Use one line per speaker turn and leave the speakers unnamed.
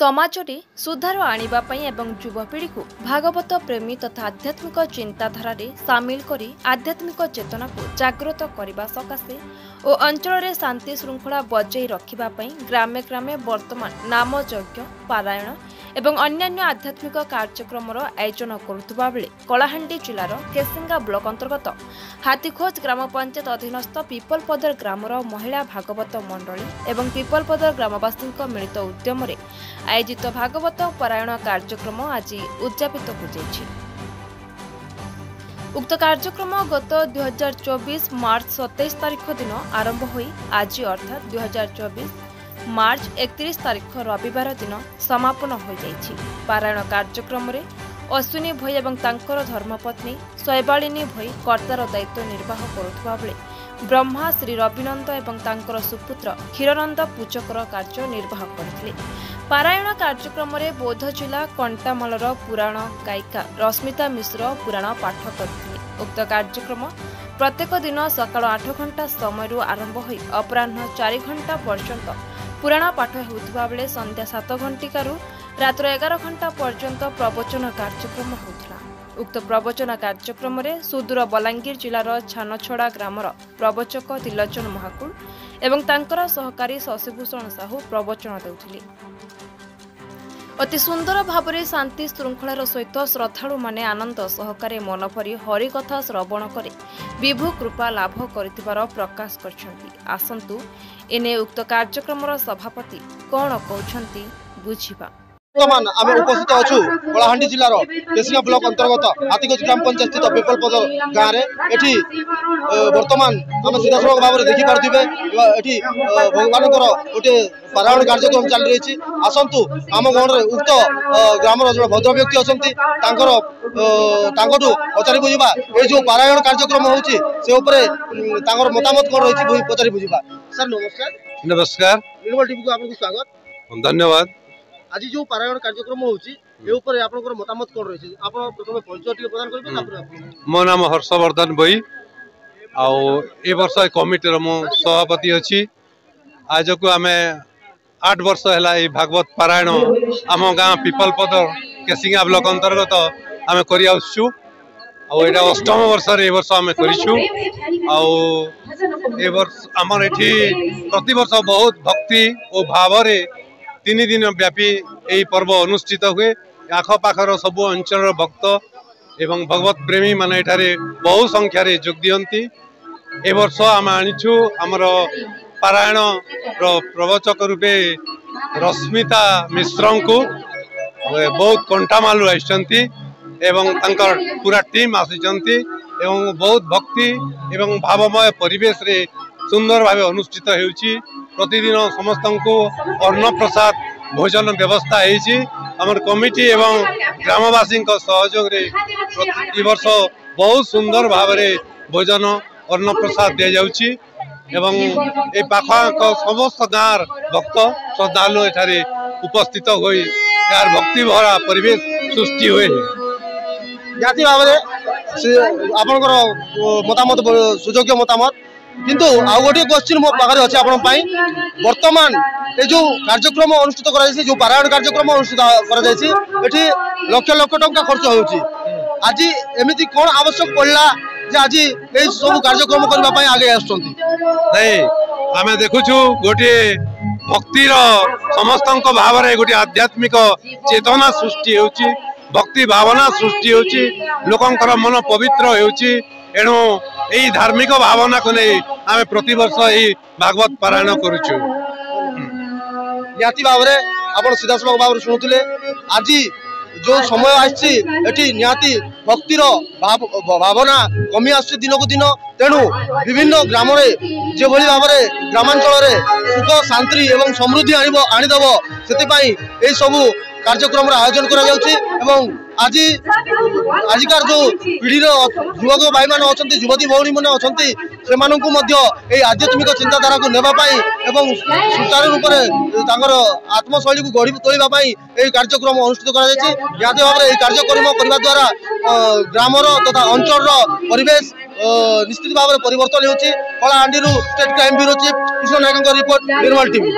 समाज रे सुधार आनिबा पई एवं युवपीढ़ी को भागवत प्रेमी तथा आध्यात्मिक चिंताधारा रे सामिल करी आध्यात्मिक चेतना को जागृत करने सकाशे और अंचल रे शांति श्रृंखला बजाई रखिबा पई ग्रामे ग्रामे वर्तमान नाम यज्ञ पारायण एवं अन्यान्य आध्यात्मिक कार्यक्रम आयोजन करुवा बेले कलाहांडी जिलार केसिंगा ब्लॉक अंतर्गत हाथीखोज ग्राम पंचायत अधीनस्थ पिपलपदर ग्रामर महिला भागवत मंडली एवं पिपलपदर ग्रामवासी मिलित उद्यम आयोजित भागवत पारायण कार्यक्रम आज उद्यापित हो। उक्त कार्यक्रम गत 2024 मार्च 27 तारीख दिन आरंभ होई आज अर्थात 2024 मार्च 31 तारीख रविवार दिन समापन हो जाइछि। पारायण कार्यक्रम रे अश्विनी भई एवं तांकर धर्मपत्नी शैबालिनी भई कर्तार दायित्व निर्वाह करुवा बेले ब्रह्मा श्री रविनंद एवं तांकर सुपुत्र क्षीरनंद पूजकर कार्य निर्वाह करथिले। पारायण कार्यक्रम रे बौद्ध जिला कंटामलर पुराण गायिका रश्मिता मिश्र पुराण पाठ करथिले। उक्त कार्यक्रम प्रत्येक दिन सकाळ 8 घंटा समय आरंभ होई अपराह्न 4 घंटा पर्यंत पुराण पाठ होउथबा बेले संध्या 7 घंटिकारु रात्र 11 घंटा पर्यंत प्रवचन कार्यक्रम होउथला। उक्त प्रवचन कार्यक्रम रे सुदूर बलांगीर जिलार छानछड़ा ग्रामर प्रवचक तिलोचन महाकुल एवं तांकर सहकारी शशिभूषण साहू प्रवचन देउथिले। अति सुंदर भावरे शांति श्रृंखलार सहित श्रद्धालु माने आनंद सहकारे मन भरी हरिकथा श्रवण करे विभु कृपा लाभ करितिबार प्रकाश करछंती। आसंतु एने उक्त कार्यक्रमर सभापति कोन कहउछंती बुझिबा।
वर्तमान आम उपस्थित अच्छु कलाहांडी जिलार केसिंगा ब्लॉक अंतर्गत हाथीखोज ग्राम पंचायत स्थित पिपलपद गाँव में एठी वर्तमान आम सीधासख भाव में देखिपे एठी भगवान गोटे पारायण कार्यक्रम चली रही। आसतु आम गाँव में उक्त ग्रामर जो भद्र व्यक्ति अच्छा पचारि बुझा ये जो पारायण कार्यक्रम होकर मतामत कौन रही पचारि बुझा। सर नमस्कार।
नमस्कार।
निर्मल टीवी को आपको स्वागत
धन्यवाद।
आज जो पारायण कार्यक्रम होपर आपनकर मतामत कौन रही आप प्रथम परिचय प्रदान करेंगे।
मो नाम हर्षवर्धन भई आउ ए वर्ष कमिटीर मु सभापति अच्छी। आज को आम 8 वर्ष है भागवत पारायण आम गाँ पिपलपदर केसिंगा ब्लॉक अंतर्गत आम कर अष्टम वर्ष वर्ष आम कर प्रति वर्ष बहुत भक्ति और भाव 3 दिन व्यापी यही पर्व अनुष्ठित हुए। आखपाखर सब अंचल भक्त एवं भगवत प्रेमी माने एठारे बहु संख्यार जोग दियंती। ए वर्ष आम आनिछु आमर पारायण प्रवचक रूपे रश्मिता मिश्र को बहुत कंटामालू आइछंती एवं तांकर पूरा टीम आसिछंती एवं बहुत भक्ति एवं भावमय परिवेश रे सुंदर भाव अनुष्ठित होउची। प्रतिदिन समस्त को अन्न प्रसाद भोजन व्यवस्था होमर कमिटी एवं ग्रामवासी सहयोग रे प्रति वर्ष बहुत सुंदर भाव में भोजन अन्न प्रसाद दि जाउची एवं ए पाख समस्त गाँव भक्त श्रद्धालु एठारे उपस्थित होई यार भक्ति भरा परिवेश सृष्टि हुए।
जाति भाव में आपनकर मतामत सुयोग्य मतामत किंतु आउ गोटे क्वेश्चन मो पाखरे अछि आपन पई। वर्तमान ए जो कार्यक्रम अनुष्ठित करा जायछि जो पारायण कार्यक्रम अनुष्ठित करा जायछि एठी लक्ष लक्ष टंका खर्च होउछि। आज एमिति कोन आवश्यक पड़ला जे आज ए सब कार्यक्रम करबा पई आगे आछंती।
नहीं आमे देखुछु गोटे भक्तिर समस्तक भाव रे गोटे आध्यात्मिक चेतना सृष्टि होउछि भक्ति भावना सृष्टि होउछि लोकंकर मन पवित्र होउछि। एणु यही धार्मिक भावना को नहीं आम प्रति वर्ष यही भागवत पारायण करुचु।
निहाती भाव में आप सीधासख भाव शुणुले आज जो समय आसी निहाती भक्तिर भावना कमी आस दिन को दिन तेणु विभिन्न ग्राम जो भाव में ग्रामांचल सुख शांति एवं समृद्धि आनीदेव से सबू कार्यक्रम आयोजन कर आज आजिकार जो पीढ़ी युवक भाई मान अच्छा युवती भौणी मैंने अच्छा से आध्यात्मिक चिंताधारा को नेबाई एवं सुचारू रूप से आत्मशैली को गढ़ी तोड़ाई यह कार्यक्रम अनुष्ठित कर भाव में कार्यक्रम करने द्वारा ग्रामर तथा अंचल परिवेश निश्चित भाव में परिवर्तन होती। Kalahandi state crime bureau chief Krishna Nayak report Nirmal TV.